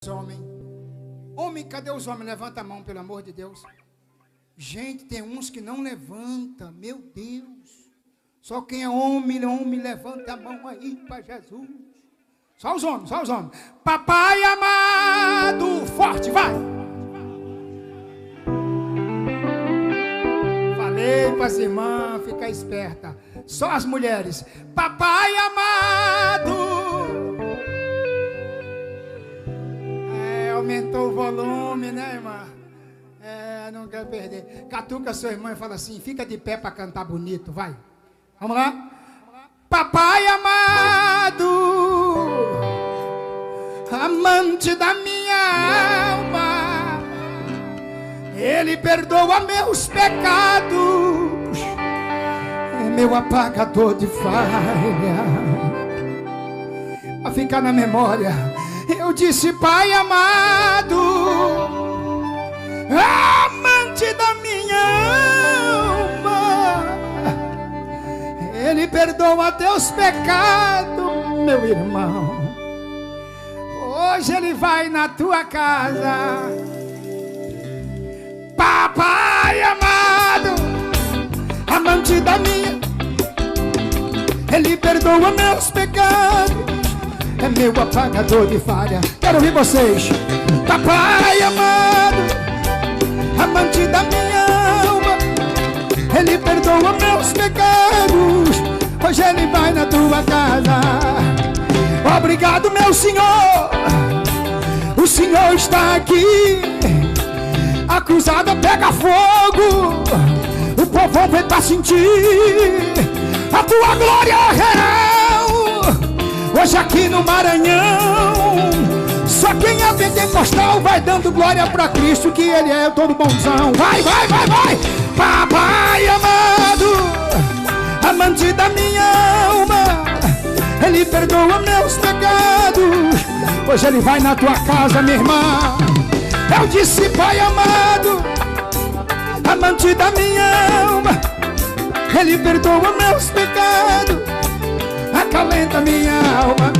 Homem, homem, cadê os homens? Levanta a mão, pelo amor de Deus. Gente, tem uns que não levanta, meu Deus. Só quem é homem, levanta a mão aí para Jesus. Só os homens, só os homens. Papai amado, forte, vai. Falei para as irmãs, fica esperta. Só as mulheres. Papai amado. Aumentou o volume, né, irmã? Não quer perder. Catuca sua irmã e fala assim: fica de pé para cantar bonito, vai. Vamos lá? Papai amado, amante da minha alma, Ele perdoa meus pecados, é meu apagador de falha. Pra ficar na memória, eu disse: Pai amado, amante da minha alma, Ele perdoa teus pecados, meu irmão. Hoje Ele vai na tua casa. Papai amado, amante da minha, Ele perdoa meus pecados, é meu apagador de falha. Quero ouvir vocês. Papai amado, amante da minha alma, Ele perdoa meus pecados, hoje Ele vai na tua casa. Obrigado, meu Senhor, o Senhor está aqui. A cruzada pega fogo, o povo vem pra sentir a tua glória real. Hoje aqui no Maranhão, só quem é pentecostal vai dando glória pra Cristo, que Ele é todo bonzão. Vai, vai, vai, vai. Papai amado, amante da minha alma, Ele perdoa meus pecados, hoje Ele vai na tua casa, minha irmã. Eu disse: Pai amado, amante da minha alma, Ele perdoa meus pecados, acalenta minha alma.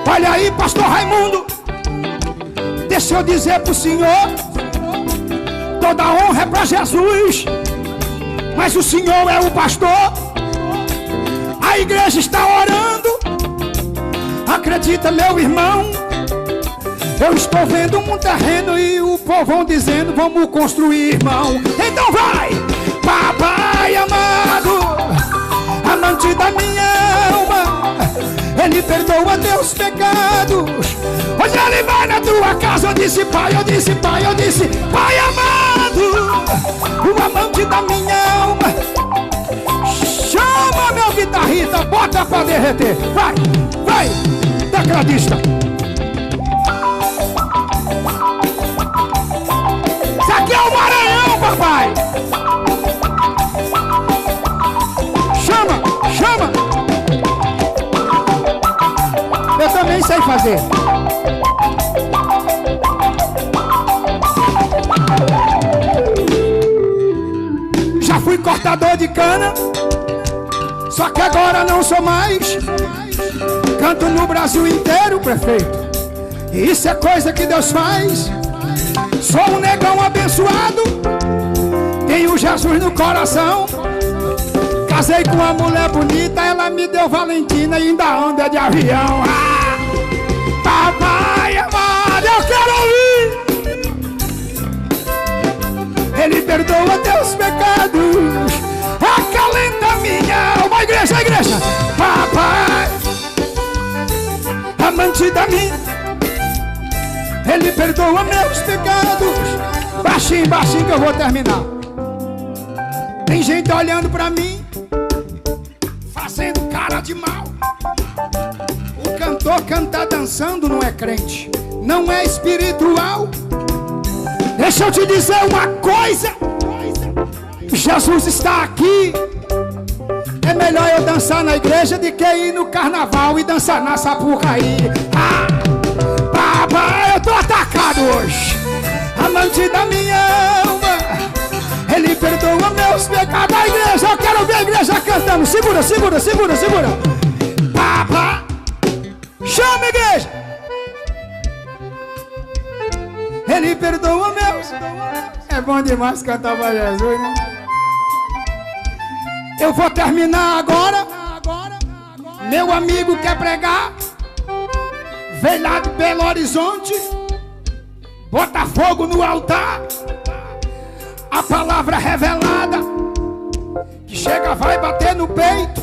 Olha aí, pastor Raimundo, deixa eu dizer pro senhor, toda honra é pra Jesus, mas o Senhor é o pastor. A igreja está orando, acredita, meu irmão. Eu estou vendo um terreno e o povão dizendo: vamos construir, irmão. Então vai. Papai amado, amante da minha alma, Ele perdoa teus pecados, hoje Ele vai na tua casa. Eu disse: Pai, eu disse: Pai, eu disse: Pai amado, o amante da minha alma. Chama meu guitarrista, bota pra derreter. Vai, vai, tecladista. Isso aqui é o Maranhão, papai. Chama, chama. Eu também sei fazer. Já fui cortador de cana, só que agora não sou mais. Canto no Brasil inteiro, prefeito, e isso é coisa que Deus faz. Sou um negão abençoado, tenho Jesus no coração. Casei com uma mulher bonita, ela me deu Valentina e ainda anda de avião. Ah, papai amado, eu quero ouvir. Ele perdoa teus pecados, acalenta minha alma. Igreja, igreja. Papai, amante da minha, Ele perdoa meus pecados. Baixinho, baixinho que eu vou terminar. Tem gente olhando pra mim, fazendo cara de mal. O cantor canta dançando, não é crente, não é espiritual. Deixa eu te dizer uma coisa, Jesus está aqui. É melhor eu dançar na igreja do que ir no carnaval e dançar na Sapucaí. Ah, papai, eu tô atacado hoje. Amante da minha alma, Ele perdoa meus pecados. A igreja, eu quero ver a igreja cantando. Segura, segura, segura, segura. Papai, chama a igreja. Ele perdoa meus. É bom demais cantar pra Jesus, né? Eu vou terminar agora. Meu amigo quer pregar, vem lá de Belo Horizonte, bota fogo no altar. A palavra revelada que chega vai bater no peito.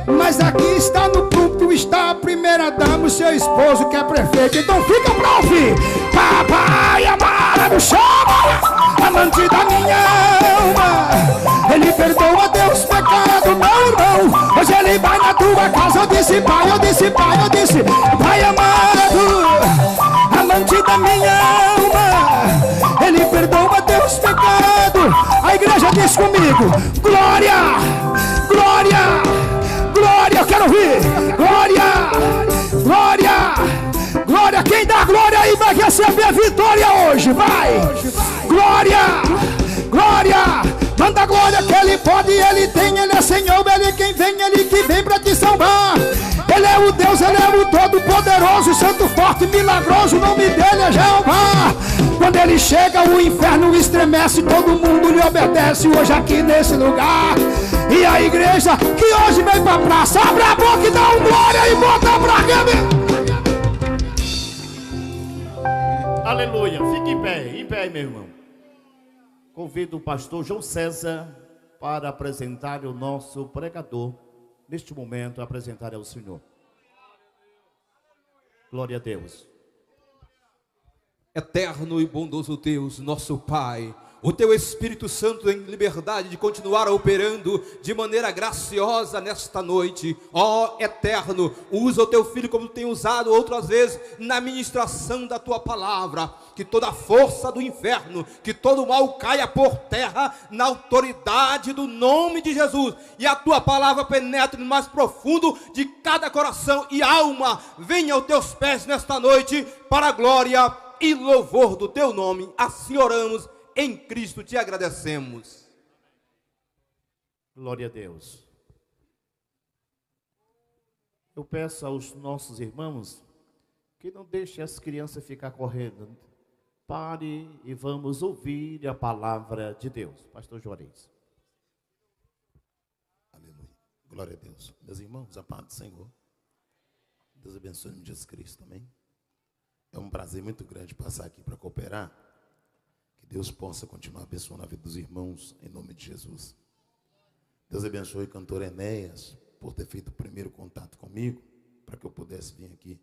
Mas aqui está no púlpito, está a primeira dama, o seu esposo que é prefeito. Então fica pra ouvir. Papai amado, chama, amante da minha alma. Ele perdoa Deus pecado, meu irmão. Hoje ele vai na tua casa. Eu disse pai, eu disse pai, eu disse pai amado, amante da minha alma. Ele perdoa Deus pecado. A igreja diz comigo: glória, glória, glória. Eu quero ouvir. Glória, glória, glória. Quem dá glória aí vai receber a vitória hoje. Vai. Glória, glória. Manda glória que ele pode, ele tem, ele é Senhor, ele é quem vem, ele que vem pra te salvar. Ele é o Deus, ele é o Todo-Poderoso, Santo, Forte, Milagroso, o nome dele é Jeová. Quando ele chega, o inferno estremece, todo mundo lhe obedece hoje aqui nesse lugar. E a igreja que hoje vem pra praça, abre a boca e dá um glória e bota pra cá. Aleluia, fique em pé, meu irmão. Convido o pastor João César para apresentar o nosso pregador. Neste momento, apresentar ao Senhor. Glória a Deus. Eterno e bondoso Deus, nosso Pai, o Teu Espírito Santo em liberdade de continuar operando de maneira graciosa nesta noite. Ó Eterno, usa o Teu Filho como tem usado outras vezes na ministração da Tua palavra. Que toda a força do inferno, que todo o mal caia por terra na autoridade do nome de Jesus. E a Tua palavra penetre no mais profundo de cada coração e alma. Venha aos Teus pés nesta noite para a glória e louvor do Teu nome. Assim oramos. Em Cristo te agradecemos. Glória a Deus. Eu peço aos nossos irmãos que não deixem as crianças ficar correndo. Pare e vamos ouvir a palavra de Deus. Pastor Juarez. Aleluia. Glória a Deus. Meus irmãos, a paz do Senhor. Deus abençoe em Jesus Cristo, amém? É um prazer muito grande passar aqui para cooperar. Que Deus possa continuar abençoando a vida dos irmãos, em nome de Jesus. Deus abençoe o cantor Enéas, por ter feito o primeiro contato comigo, para que eu pudesse vir aqui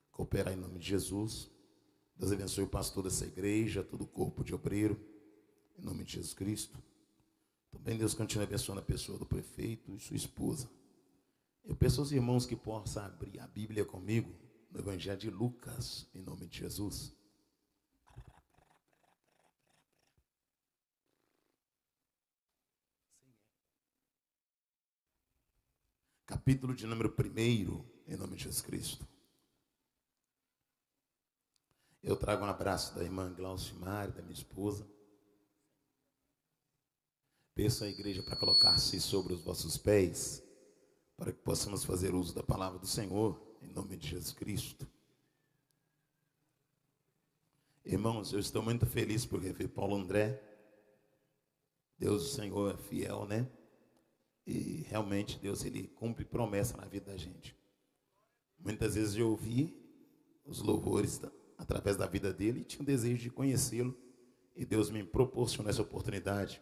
cooperar em nome de Jesus. Deus abençoe o pastor dessa igreja, todo o corpo de obreiro, em nome de Jesus Cristo. Também Deus continue abençoando a pessoa do prefeito e sua esposa. Eu peço aos irmãos que possam abrir a Bíblia comigo, no Evangelho de Lucas, em nome de Jesus. Capítulo de número 1, em nome de Jesus Cristo. Eu trago um abraço da irmã Glaucimar, da minha esposa. Peço à igreja para colocar-se sobre os vossos pés, para que possamos fazer uso da palavra do Senhor, em nome de Jesus Cristo. Irmãos, eu estou muito feliz por rever Paulo André. Deus, o Senhor, é fiel, né? E realmente Deus, ele cumpre promessa na vida da gente. Muitas vezes eu ouvi os louvores através da vida dele e tinha um desejo de conhecê-lo. E Deus me proporcionou essa oportunidade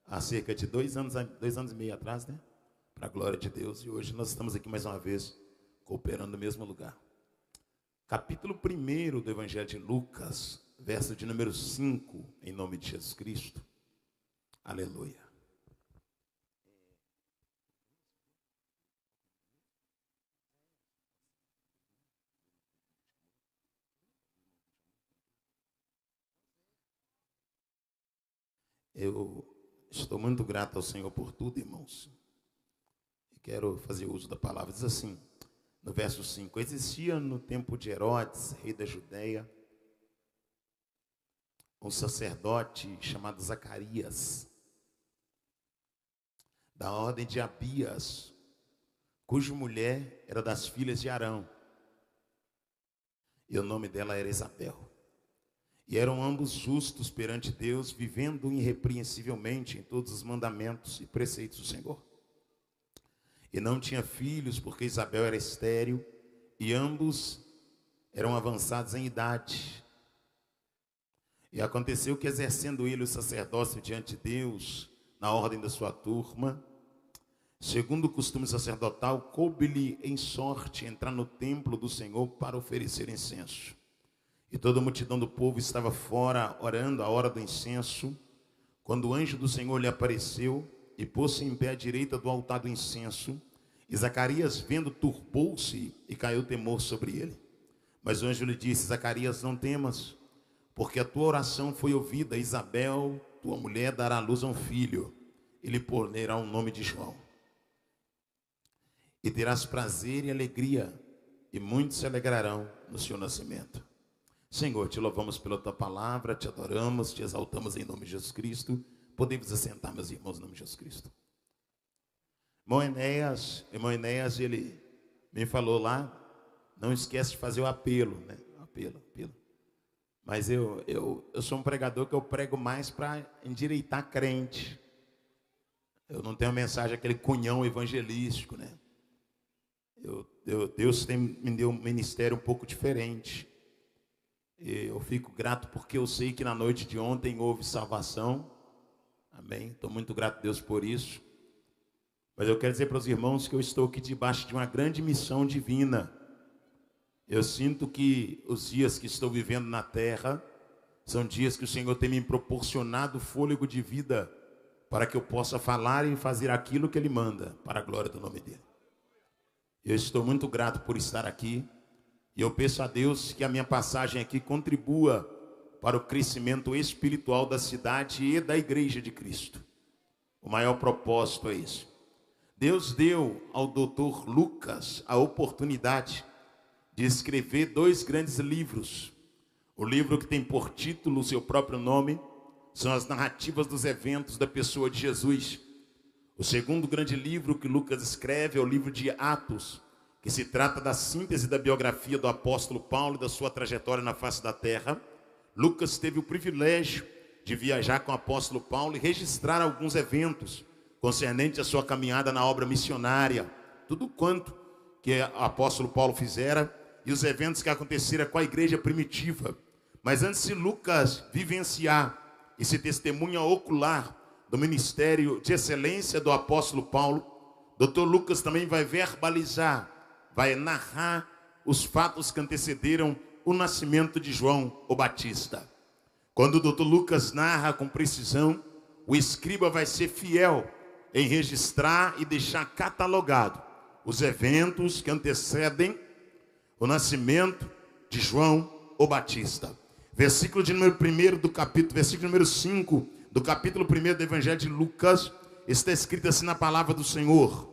há cerca de 2 anos e meio atrás, né? Para a glória de Deus. E hoje nós estamos aqui mais uma vez, cooperando no mesmo lugar. Capítulo 1 do Evangelho de Lucas, verso de número 5, em nome de Jesus Cristo. Aleluia. Eu estou muito grato ao Senhor por tudo, irmãos. E quero fazer uso da palavra. Diz assim, no verso 5. Existia no tempo de Herodes, rei da Judeia, um sacerdote chamado Zacarias, da ordem de Abias, cuja mulher era das filhas de Arão. E o nome dela era Isabel. E eram ambos justos perante Deus, vivendo irrepreensivelmente em todos os mandamentos e preceitos do Senhor. E não tinha filhos, porque Isabel era estéril, e ambos eram avançados em idade. E aconteceu que, exercendo ele o sacerdócio diante de Deus, na ordem da sua turma, segundo o costume sacerdotal, coube-lhe em sorte entrar no templo do Senhor para oferecer incenso. E toda a multidão do povo estava fora, orando a hora do incenso, quando o anjo do Senhor lhe apareceu e pôs-se em pé à direita do altar do incenso. E Zacarias, vendo, turbou-se e caiu temor sobre ele. Mas o anjo lhe disse: Zacarias, não temas, porque a tua oração foi ouvida. Isabel, tua mulher, dará à luz a um filho, e lhe pornerá o nome de João. E terás prazer e alegria, e muitos se alegrarão no seu nascimento. Senhor, te louvamos pela tua palavra, te adoramos, te exaltamos em nome de Jesus Cristo. Podemos assentar, meus irmãos, em nome de Jesus Cristo. Irmão Enéas, ele me falou lá, não esquece de fazer o apelo, né? Apelo. Mas eu sou um pregador que eu prego mais para endireitar crente. Eu não tenho a mensagem, aquele cunhão evangelístico, né? Deus me deu um ministério um pouco diferente. E eu fico grato porque eu sei que na noite de ontem houve salvação. Amém? Estou muito grato a Deus por isso. Mas eu quero dizer para os irmãos que eu estou aqui debaixo de uma grande missão divina. Eu sinto que os dias que estou vivendo na terra são dias que o Senhor tem me proporcionado fôlego de vida para que eu possa falar e fazer aquilo que Ele manda, para a glória do nome dEle. Eu estou muito grato por estar aqui. E eu peço a Deus que a minha passagem aqui contribua para o crescimento espiritual da cidade e da igreja de Cristo. O maior propósito é esse. Deus deu ao doutor Lucas a oportunidade de escrever 2 grandes livros. O livro que tem por título o seu próprio nome são as narrativas dos eventos da pessoa de Jesus. O segundo grande livro que Lucas escreve é o livro de Atos, que se trata da síntese da biografia do apóstolo Paulo e da sua trajetória na face da terra. Lucas teve o privilégio de viajar com o apóstolo Paulo e registrar alguns eventos concernentes à sua caminhada na obra missionária. Tudo quanto que o apóstolo Paulo fizera e os eventos que aconteceram com a igreja primitiva. Mas antes de Lucas vivenciar esse testemunho ocular do ministério de excelência do apóstolo Paulo, Dr. Lucas também vai verbalizar, vai narrar os fatos que antecederam o nascimento de João o Batista. Quando o Dr. Lucas narra com precisão, o escriba vai ser fiel em registrar e deixar catalogado os eventos que antecedem o nascimento de João o Batista. Versículo de número 1 do capítulo, versículo número 5 do capítulo 1 do Evangelho de Lucas, está escrito assim na palavra do Senhor.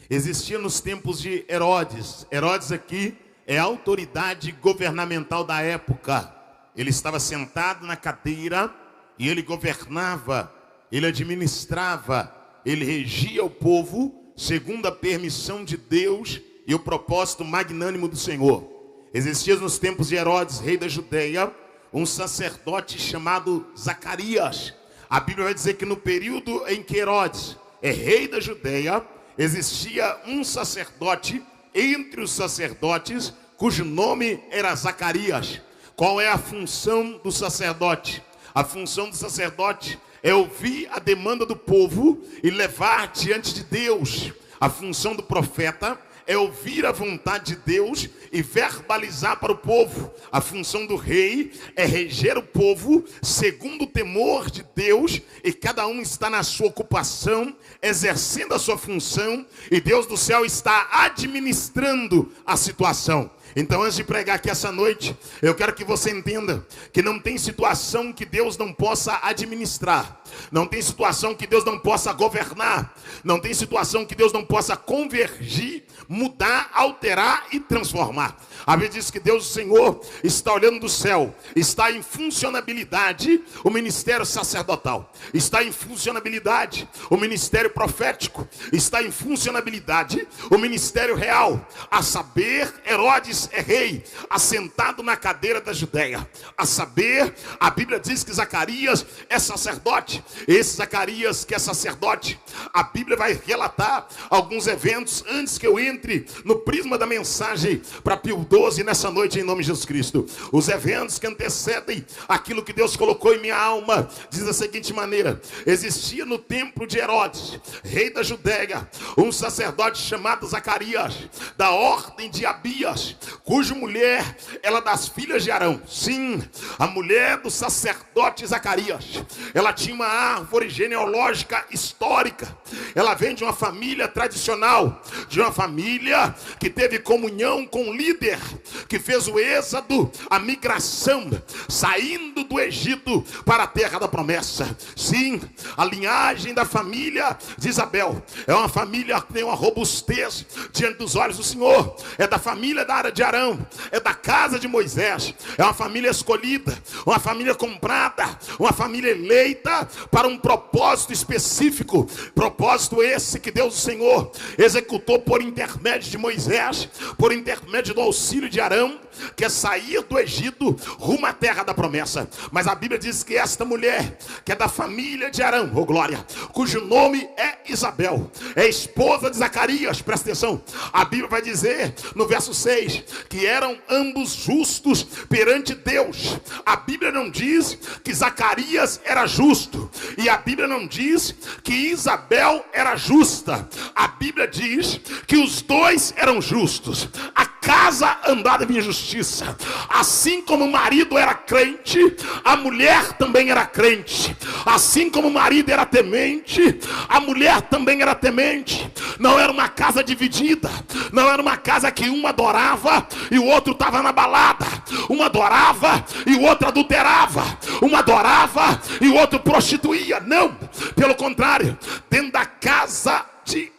Existia nos tempos de Herodes. Herodes aqui é a autoridade governamental da época. Ele estava sentado na cadeira e ele governava, ele administrava, ele regia o povo segundo a permissão de Deus e o propósito magnânimo do Senhor. Existia nos tempos de Herodes, rei da Judeia, um sacerdote chamado Zacarias. A Bíblia vai dizer que no período em que Herodes é rei da Judeia, existia um sacerdote entre os sacerdotes, cujo nome era Zacarias. Qual é a função do sacerdote? A função do sacerdote é ouvir a demanda do povo e levar diante de Deus. A função do profeta é ouvir a vontade de Deus e verbalizar para o povo. A função do rei é reger o povo segundo o temor de Deus, e cada um está na sua ocupação, exercendo a sua função, e Deus do céu está administrando a situação. Então, antes de pregar aqui essa noite, eu quero que você entenda que não tem situação que Deus não possa administrar, não tem situação que Deus não possa governar, não tem situação que Deus não possa convergir, mudar, alterar e transformar. A Bíblia diz que Deus, o Senhor, está olhando do céu, está em funcionabilidade o ministério sacerdotal, está em funcionabilidade o ministério profético, está em funcionabilidade o ministério real, a saber, Herodes Zacarias é rei, assentado na cadeira da Judéia. A saber, a Bíblia diz que Zacarias é sacerdote. Esse Zacarias que é sacerdote, a Bíblia vai relatar alguns eventos antes que eu entre no prisma da mensagem para Pio XII nessa noite em nome de Jesus Cristo. Os eventos que antecedem aquilo que Deus colocou em minha alma diz da seguinte maneira: existia no templo de Herodes, rei da Judéia, um sacerdote chamado Zacarias, da ordem de Abias, cuja mulher ela das filhas de Arão. Sim, a mulher do sacerdote Zacarias, ela tinha uma árvore genealógica histórica. Ela vem de uma família tradicional, de uma família que teve comunhão com o líder que fez o êxodo, a migração, saindo do Egito para a terra da promessa. Sim, a linhagem da família de Isabel é uma família que tem uma robustez diante dos olhos do Senhor. É da família da área de Arão, é da casa de Moisés, é uma família escolhida, uma família comprada, uma família eleita para um propósito específico. Propósito esse que Deus, o Senhor, executou por intermédio de Moisés, por intermédio do auxílio de Arão, que é sair do Egito rumo à terra da promessa. Mas a Bíblia diz que esta mulher, que é da família de Arão, oh glória, cujo nome é Isabel, é esposa de Zacarias. Presta atenção, a Bíblia vai dizer no verso 6 que eram ambos justos perante Deus. A Bíblia não diz que Zacarias era justo, e a Bíblia não diz que Isabel era justa. A Bíblia diz que os dois eram justos. A casa andava em justiça. Assim como o marido era crente, a mulher também era crente. Assim como o marido era temente, a mulher também era temente. Não era uma casa dividida, não era uma casa que uma adorava e o outro estava na balada, uma adorava e o outro adulterava, uma adorava e o outro prostituía. Não, pelo contrário, dentro da casa de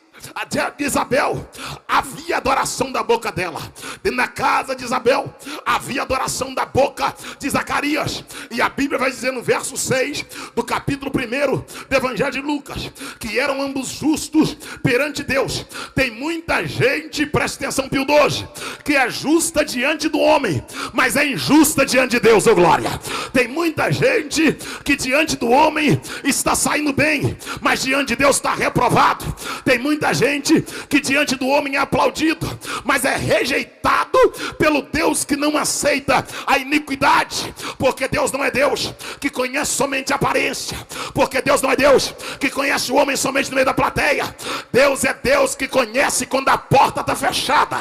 Isabel havia adoração da boca dela. Dentro da casa de Isabel havia adoração da boca de Zacarias. E a Bíblia vai dizer no verso 6 do capítulo 1 do Evangelho de Lucas que eram ambos justos perante Deus. Tem muita gente, presta atenção, Pio XII, que é justa diante do homem, mas é injusta diante de Deus, oh glória. Tem muita gente que diante do homem está saindo bem, mas diante de Deus está reprovado. Tem muita gente que diante do homem é aplaudido, mas é rejeitado pelo Deus que não aceita a iniquidade. Porque Deus não é Deus que conhece somente a aparência, porque Deus não é Deus que conhece o homem somente no meio da plateia. Deus é Deus que conhece quando a porta está fechada,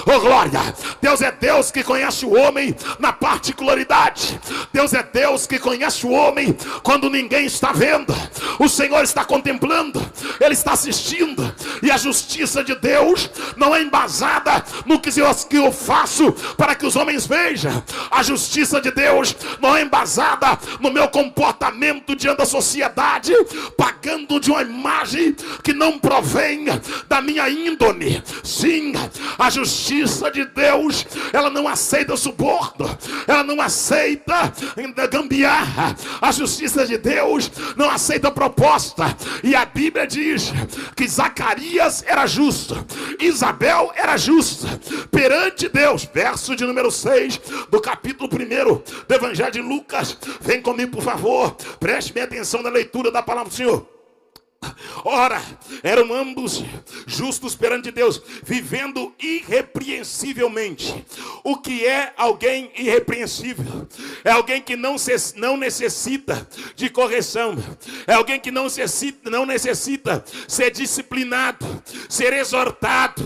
oh glória. Deus é Deus que conhece o homem na particularidade. Deus é Deus que conhece o homem quando ninguém está vendo. O Senhor está contemplando, Ele está assistindo. E a justiça de Deus não é embasada no que eu faço para que os homens vejam. A justiça de Deus não é embasada no meu comportamento diante da sociedade, pagando de uma imagem que não provém da minha índole. Sim, a justiça de Deus, ela não aceita suborno, ela não aceita gambiarra. A justiça de Deus não aceita proposta. E a Bíblia diz que Zacarias era justo, Isabel era justa perante Deus. Verso de número 6 do capítulo 1 do Evangelho de Lucas. Vem comigo, por favor, preste bem atenção na leitura da palavra do Senhor. Ora, eram ambos justos perante Deus, vivendo irrepreensivelmente. O que é alguém irrepreensível? É alguém que não necessita de correção. É alguém que não necessita ser disciplinado, ser exortado.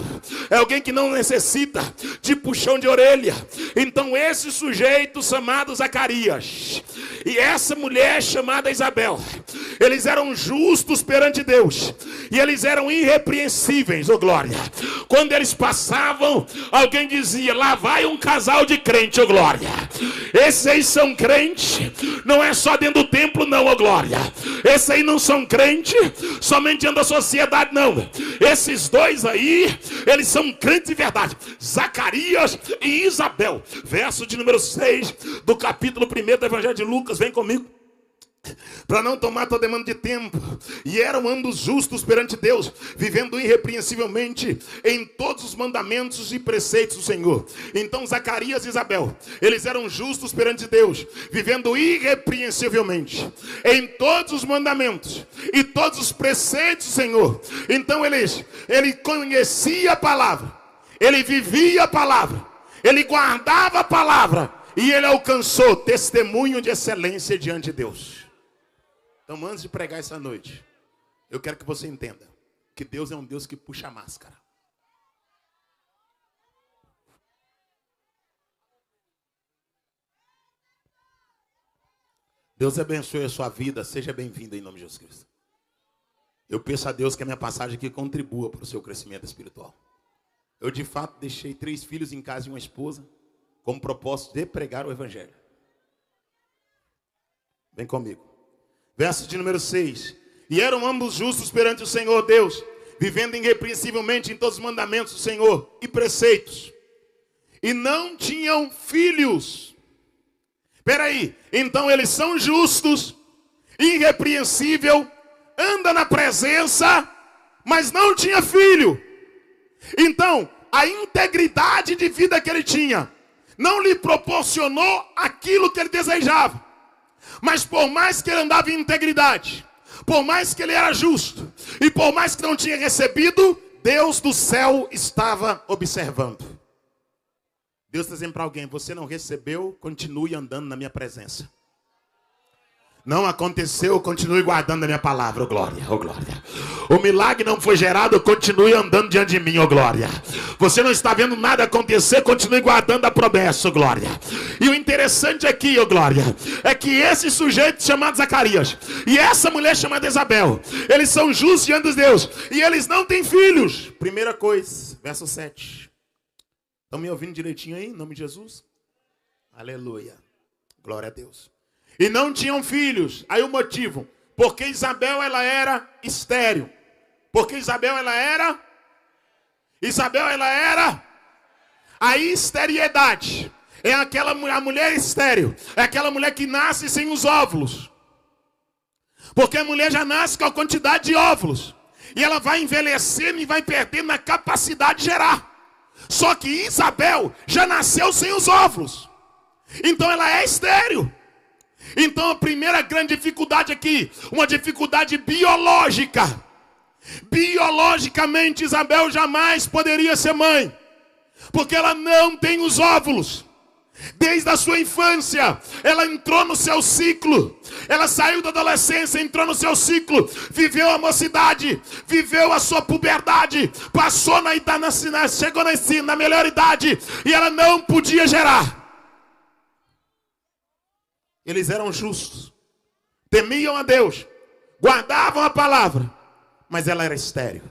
É alguém que não necessita de puxão de orelha. Então esse sujeito chamado Zacarias e essa mulher chamada Isabel, eles eram justos perante Deus, e eles eram irrepreensíveis, oh glória. Quando eles passavam, alguém dizia: lá vai um casal de crente, oh glória. Esses aí são crentes, não é só dentro do templo não, oh glória. Esses aí não são crentes somente dentro da sociedade, não. Esses dois aí, eles são crentes de verdade. Zacarias e Isabel. Verso de número 6 do capítulo 1 do Evangelho de Lucas, vem comigo. para não tomar toda demanda de tempo. E eram ambos justos perante Deus, vivendo irrepreensivelmente em todos os mandamentos e preceitos do Senhor. Então Zacarias e Isabel, eles eram justos perante Deus, vivendo irrepreensivelmente em todos os mandamentos e todos os preceitos do Senhor. Então ele conhecia a palavra, ele vivia a palavra, ele guardava a palavra, e ele alcançou testemunho de excelência diante de Deus. Então, antes de pregar essa noite, eu quero que você entenda que Deus é um Deus que puxa a máscara. Deus abençoe a sua vida. Seja bem-vindo em nome de Jesus Cristo. Eu peço a Deus que a minha passagem aqui contribua para o seu crescimento espiritual. Eu, de fato, deixei 3 filhos em casa e uma esposa com propósito de pregar o Evangelho. Vem comigo. Verso de número 6. E eram ambos justos perante o Senhor Deus, vivendo irrepreensivelmente em todos os mandamentos do Senhor e preceitos. E não tinham filhos. Espera aí. Então eles são justos, irrepreensível, anda na presença, mas não tinha filho. Então, a integridade de vida que ele tinha não lhe proporcionou aquilo que ele desejava. Mas por mais que ele andava em integridade, por mais que ele era justo, e por mais que não tinha recebido, Deus do céu estava observando. Deus está dizendo para alguém: você não recebeu, continue andando na minha presença. Não aconteceu, continue guardando a minha palavra, oh glória, oh glória. O milagre não foi gerado, continue andando diante de mim, oh glória. Você não está vendo nada acontecer, continue guardando a promessa, oh glória. E o interessante aqui, oh glória, é que esse sujeito chamado Zacarias e essa mulher chamada Isabel, eles são justos diante de Deus e eles não têm filhos. Primeira coisa, verso 7. Estão me ouvindo direitinho aí, em nome de Jesus? Aleluia, glória a Deus. E não tinham filhos. Aí o motivo: porque Isabel ela era estéril. Porque Isabel ela era a esterilidade. É aquela a mulher estéril. É aquela mulher que nasce sem os óvulos. Porque a mulher já nasce com a quantidade de óvulos. E ela vai envelhecendo e vai perdendo a capacidade de gerar. Só que Isabel já nasceu sem os óvulos. Então ela é estéril. Então a primeira grande dificuldade aqui, uma dificuldade biológica. Biologicamente Isabel jamais poderia ser mãe, porque ela não tem os óvulos. Desde a sua infância, ela entrou no seu ciclo. Ela saiu da adolescência, entrou no seu ciclo, viveu a mocidade, viveu a sua puberdade, passou na idade, chegou na melhor idade, e ela não podia gerar. Eles eram justos, temiam a Deus, guardavam a palavra, mas ela era estéril.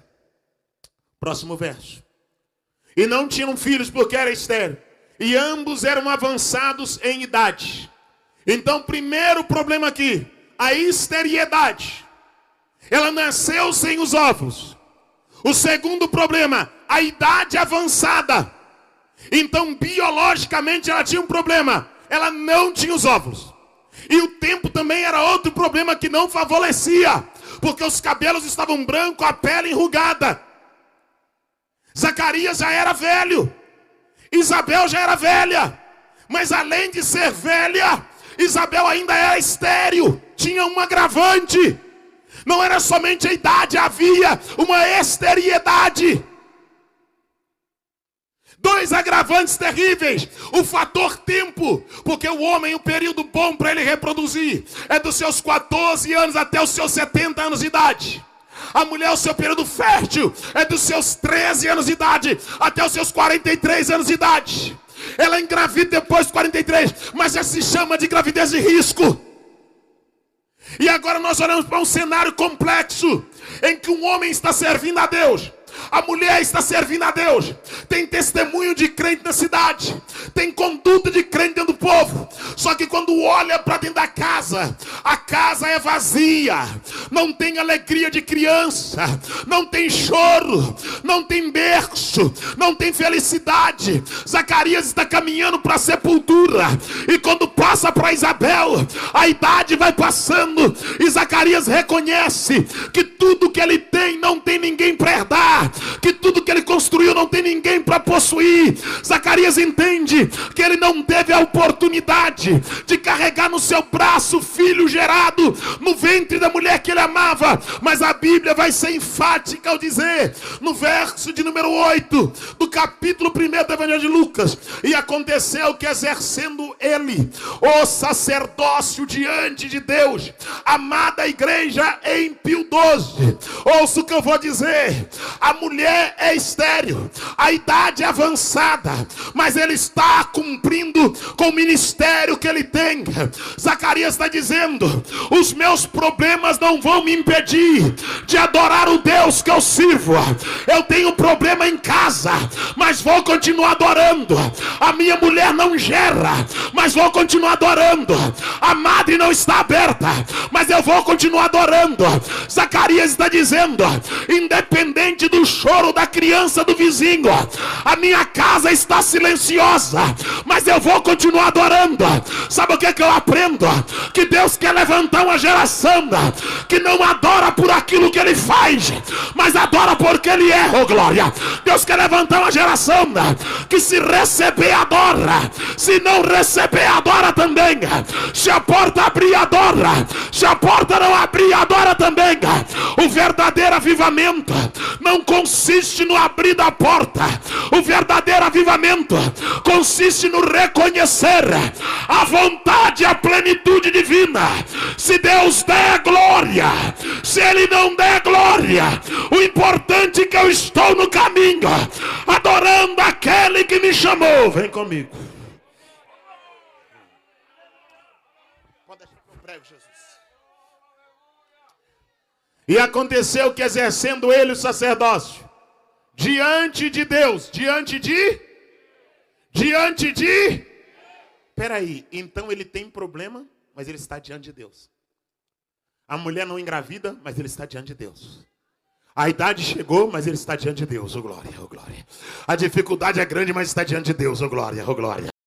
Próximo verso. E não tinham filhos porque era estéril, e ambos eram avançados em idade. Então, primeiro problema aqui, a esterilidade. Ela nasceu sem os óvulos. O segundo problema, a idade avançada. Então, biologicamente, ela tinha um problema. Ela não tinha os óvulos. E o tempo também era outro problema que não favorecia, porque os cabelos estavam brancos, a pele enrugada. Zacarias já era velho, Isabel já era velha, mas além de ser velha, Isabel ainda era estéril, tinha um agravante. Não era somente a idade, havia uma esterilidade. 2 agravantes terríveis. O fator tempo, porque o homem, o período bom para ele reproduzir é dos seus 14 anos até os seus 70 anos de idade. A mulher, o seu período fértil é dos seus 13 anos de idade até os seus 43 anos de idade. Ela engravida depois dos 43, mas já se chama de gravidez de risco. E agora nós olhamos para um cenário complexo, em que um homem está servindo a Deus, a mulher está servindo a Deus, tem testemunho de crente na cidade, tem conduta de crente dentro do povo, Só que quando olha para dentro da casa, a casa é vazia, não tem alegria de criança, não tem choro, não tem berço, não tem felicidade. Zacarias está caminhando para a sepultura, e quando passa para Isabel, a idade vai passando, e Zacarias reconhece que tudo que ele tem não tem ninguém para herdar, que tudo que ele construiu não tem ninguém para possuir. Zacarias entende que ele não teve a oportunidade de carregar no seu braço o filho gerado no ventre da mulher que ele amava, mas a Bíblia vai ser enfática ao dizer, no verso de número 8 do capítulo 1 do Evangelho de Lucas: e aconteceu que, exercendo ele o sacerdócio diante de Deus, amada igreja, em Pio 12, ouça o que eu vou dizer, a mulher é estéril, a idade é avançada, mas ele está cumprindo com o ministério que ele tem. Zacarias está dizendo: os meus problemas não vão me impedir de adorar o Deus que eu sirvo. Eu tenho problema em casa, mas vou continuar adorando. A minha mulher não gera, mas vou continuar adorando. A madre não está aberta, mas eu vou continuar adorando. Zacarias está dizendo: independente do choro da criança do vizinho, a minha casa está silenciosa, mas eu vou continuar adorando. Sabe o que eu aprendo? Que Deus quer levantar uma geração que não adora por aquilo que ele faz, mas adora porque ele é. Oh glória! Deus quer levantar uma geração que, se receber, adora, se não receber, adora também. Se a porta abrir, adora, se a porta não abrir, adora também. O verdadeiro avivamento não consiste no abrir da porta, o verdadeiro avivamento consiste no reconhecer a vontade e a plenitude divina. Se Deus der glória, se Ele não der glória, o importante é que eu estou no caminho, adorando aquele que me chamou. Vem comigo. Pode deixar que eu prego, Jesus. E aconteceu que, exercendo ele o sacerdócio diante de Deus, peraí, então ele tem problema, mas ele está diante de Deus. A mulher não engravida, mas ele está diante de Deus. A idade chegou, mas ele está diante de Deus. Oh glória, oh glória. A dificuldade é grande, mas está diante de Deus. Oh glória, oh glória.